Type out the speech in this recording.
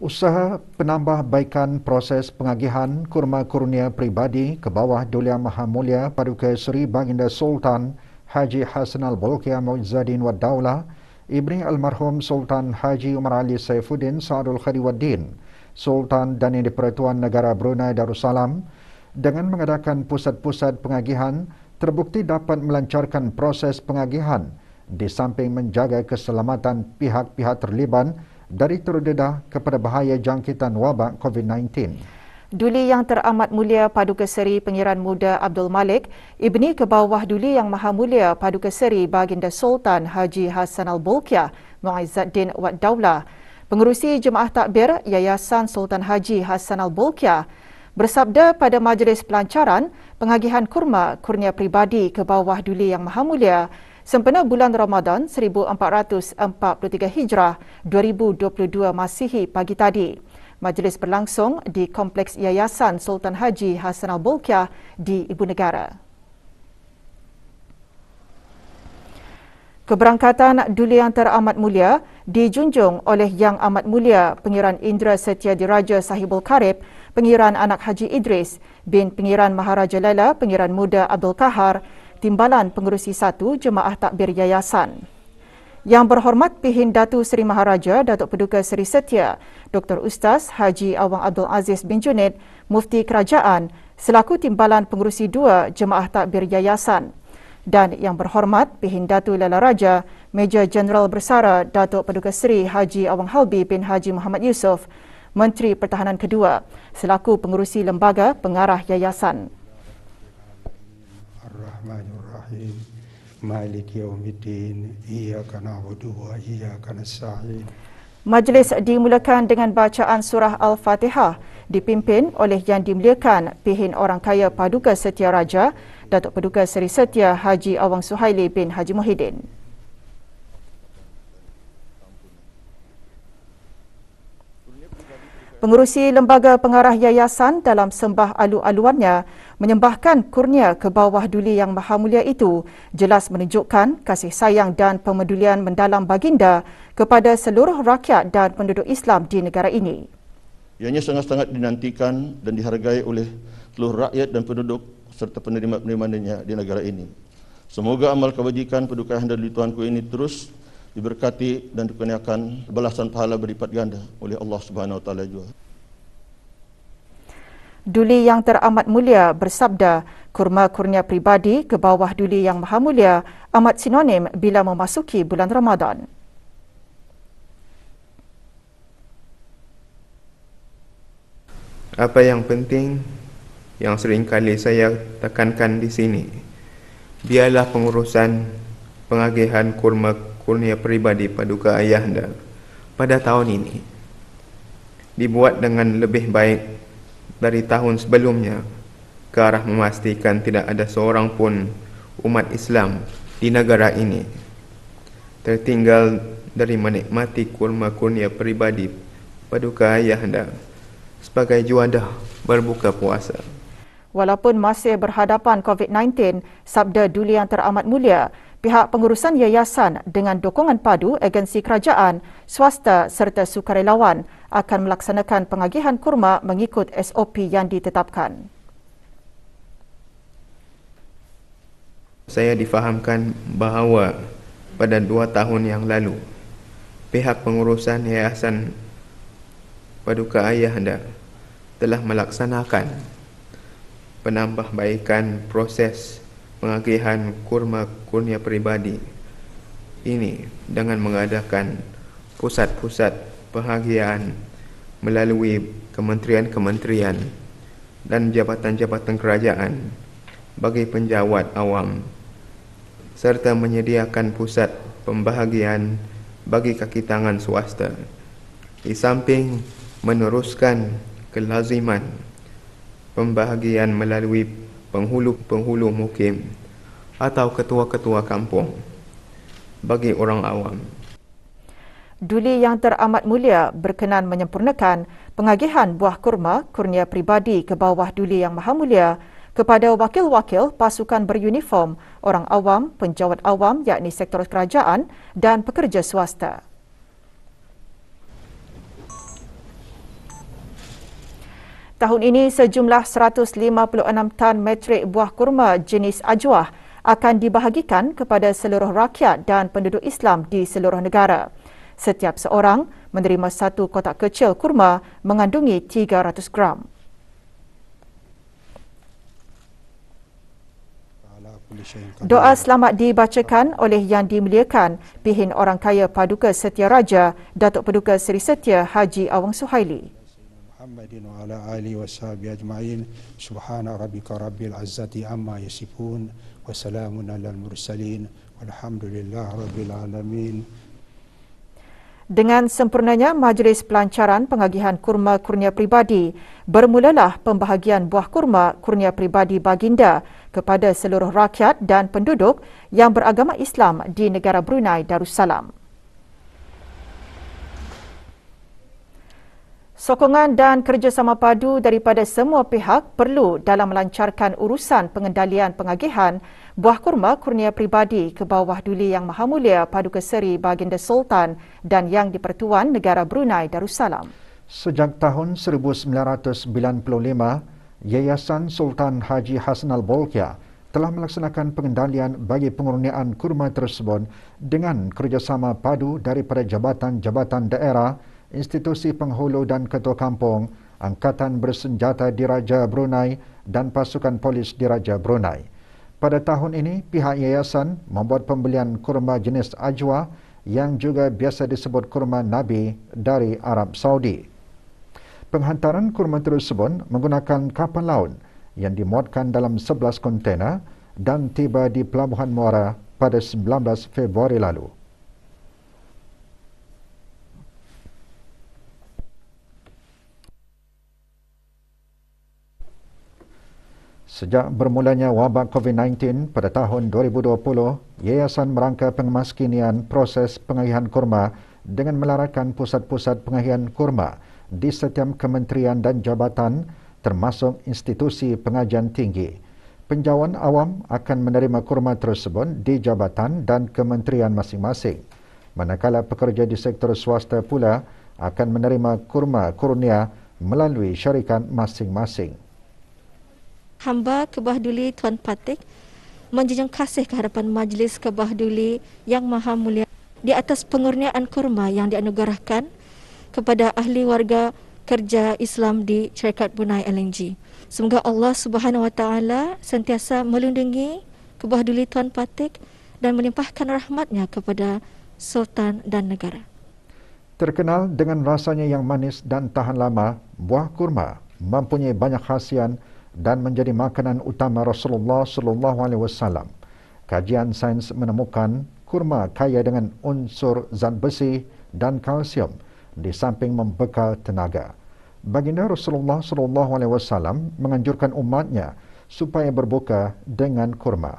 Usaha penambahbaikan proses pengagihan kurma kurnia peribadi ke bawah Duli Yang Maha Mulia Paduka Seri Baginda Sultan Haji Hassan Al-Bolkiah Muizzaddin Wad Daulah, Ibni Almarhum Sultan Haji Umar Ali Saifuddin Sa'adul Khadiwaddin, Sultan dan Di-Pertuan Negara Brunei Darussalam, dengan mengadakan pusat-pusat pengagihan, terbukti dapat melancarkan proses pengagihan di samping menjaga keselamatan pihak-pihak terlibat dari terdedah kepada bahaya jangkitan wabak COVID-19. Duli Yang Teramat Mulia Paduka Seri Pengiran Muda Abdul Malik, Ibni Kebawah Duli Yang Maha Mulia Paduka Seri Baginda Sultan Haji Hassan Al-Bolkiah Muizzaddin Wad Daulah, Pengerusi Jemaah Takbir Yayasan Sultan Haji Hassan Al-Bolkiah, bersabda pada majlis pelancaran pengagihan kurma kurnia peribadi ke bawah Duli Yang Maha Mulia sempena bulan Ramadan 1443 Hijrah 2022 Masihi pagi tadi. Majlis berlangsung di Kompleks Yayasan Sultan Haji Hassan Al-Bolkiah di Ibu Negara. Keberangkatan Duli Yang Teramat Mulia dijunjung oleh Yang Amat Mulia Pengiran Indra Setia Diraja Sahibul Karib, Pengiran Anak Haji Idris bin Pengiran Maharaja Laila Pengiran Muda Abdul Kahar, Timbalan Pengerusi 1 Jemaah Takbir Yayasan. Yang berhormat Pihin Datu Seri Maharaja Datuk Paduka Seri Setia Dr. Ustaz Haji Awang Abdul Aziz bin Junid, Mufti Kerajaan selaku Timbalan Pengerusi 2 Jemaah Takbir Yayasan. Dan yang berhormat Pihin Datu Laila Raja Major Jeneral Bersara Datuk Paduka Seri Haji Awang Halbi bin Haji Muhammad Yusof, Menteri Pertahanan Kedua selaku Pengerusi Lembaga Pengarah Yayasan. Ar-Rahmanir-Rahim, Maliki Yaumiddin, Iyyaka na'budu wa iyyaka nasta'in. Majlis dimulakan dengan bacaan surah Al-Fatihah dipimpin oleh Yang Dimuliakan Pihin Orang Kaya Paduka Setia Raja Datuk Paduka Seri Setia Haji Awang Suhaili bin Haji Muhyiddin. Pengerusi Lembaga Pengarah Yayasan dalam sembah alu-aluannya menyembahkan kurnia ke bawah Duli Yang Maha Mulia itu jelas menunjukkan kasih sayang dan pemedulian mendalam baginda kepada seluruh rakyat dan penduduk Islam di negara ini. Ianya sangat-sangat dinantikan dan dihargai oleh seluruh rakyat dan penduduk serta penerima-penerimanya di negara ini. Semoga amal kebajikan, pedukaan dan Tuanku ini terus diberkati dan dikurniakan balasan pahala berlipat ganda oleh Allah Subhanahu Wa Taala juga. Duli Yang Teramat Mulia bersabda, kurma kurnia pribadi ke bawah Duli Yang Maha Mulia amat sinonim bila memasuki bulan Ramadan. Apa yang penting yang sering kali saya tekankan di sini, biarlah pengurusan pengagihan kurma kurnia peribadi Paduka Ayahanda pada tahun ini dibuat dengan lebih baik dari tahun sebelumnya ke arah memastikan tidak ada seorang pun umat Islam di negara ini tertinggal dari menikmati kurma kurnia peribadi Paduka Ayahanda sebagai juadah berbuka puasa. Walaupun masih berhadapan COVID-19, sabda Duli Yang Teramat Mulia, pihak pengurusan yayasan dengan dukungan padu agensi kerajaan, swasta serta sukarelawan akan melaksanakan pengagihan kurma mengikut SOP yang ditetapkan. Saya difahamkan bahawa pada 2 tahun yang lalu, pihak pengurusan Yayasan Paduka Ayahanda telah melaksanakan penambahbaikan proses pengagihan kurma kurnia peribadi ini dengan mengadakan pusat-pusat pengagihan melalui kementerian-kementerian dan jabatan-jabatan kerajaan bagi penjawat awam serta menyediakan pusat pembahagian bagi kaki tangan swasta di samping meneruskan kelaziman pembahagian melalui penghulu-penghulu mukim atau ketua-ketua kampung bagi orang awam. Duli Yang Teramat Mulia berkenan menyempurnakan pengagihan buah kurma kurnia pribadi ke bawah Duli Yang Maha Mulia kepada wakil-wakil pasukan beruniform, orang awam, penjawat awam yakni sektor kerajaan dan pekerja swasta. Tahun ini sejumlah 156 tan metrik buah kurma jenis ajwah akan dibahagikan kepada seluruh rakyat dan penduduk Islam di seluruh negara. Setiap seorang menerima satu kotak kecil kurma mengandungi 300 gram. Doa selamat dibacakan oleh Yang Dimuliakan Pihin Orang Kaya Paduka Setia Raja, Datuk Paduka Seri Setia Haji Awang Suhaili. Muhammadin wa ala alihi wa sahbihi ajma'in. Subhana rabbika rabbil izzati amma yasifun wa salamun alal mursalin walhamdulillahi rabbil alamin. Dengan sempurnanya Majlis Pelancaran Pengagihan Kurma Kurnia Pribadi, bermulalah pembahagian buah kurma Kurnia Pribadi Baginda kepada seluruh rakyat dan penduduk yang beragama Islam di negara Brunei Darussalam. Sokongan dan kerjasama padu daripada semua pihak perlu dalam melancarkan urusan pengendalian pengagihan buah kurma kurnia pribadi ke bawah Duli Yang Maha Mulia Paduka Seri Baginda Sultan dan Yang di-Pertuan Negara Brunei Darussalam. Sejak tahun 1995, Yayasan Sultan Haji Hassanal Bolkiah telah melaksanakan pengendalian bagi pengurniaan kurma tersebut dengan kerjasama padu daripada jabatan-jabatan daerah, institusi penghulu dan ketua kampung, Angkatan Bersenjata Diraja Brunei dan pasukan polis Diraja Brunei. Pada tahun ini, pihak yayasan membuat pembelian kurma jenis ajwa yang juga biasa disebut kurma Nabi dari Arab Saudi. Penghantaran kurma tersebut menggunakan kapal laut yang dimuatkan dalam 11 kontena dan tiba di Pelabuhan Muara pada 19 Februari lalu. Sejak bermulanya wabak COVID-19 pada tahun 2020, Yayasan merangka pengemaskinian proses pengagihan kurma dengan melaratkan pusat-pusat pengagihan kurma di setiap kementerian dan jabatan termasuk institusi pengajian tinggi. Penjawatan awam akan menerima kurma tersebut di jabatan dan kementerian masing-masing, manakala pekerja di sektor swasta pula akan menerima kurma kurnia melalui syarikat masing-masing. Hamba Kebah Duli Tuan Patik menjunjung kasih ke hadapan Majlis Kebah Duli Yang Maha Mulia di atas pengurniaan kurma yang dianugerahkan kepada ahli warga kerja Islam di Syarikat Brunei LNG. Semoga Allah Subhanahu Wa Taala sentiasa melindungi Kebah Duli Tuan Patik dan melimpahkan rahmatnya kepada Sultan dan negara. Terkenal dengan rasanya yang manis dan tahan lama, buah kurma mempunyai banyak khasiat dan menjadi makanan utama Rasulullah SAW. Kajian sains menemukan kurma kaya dengan unsur zat besi dan kalsium di samping membekal tenaga. Baginda Rasulullah SAW menganjurkan umatnya supaya berbuka dengan kurma.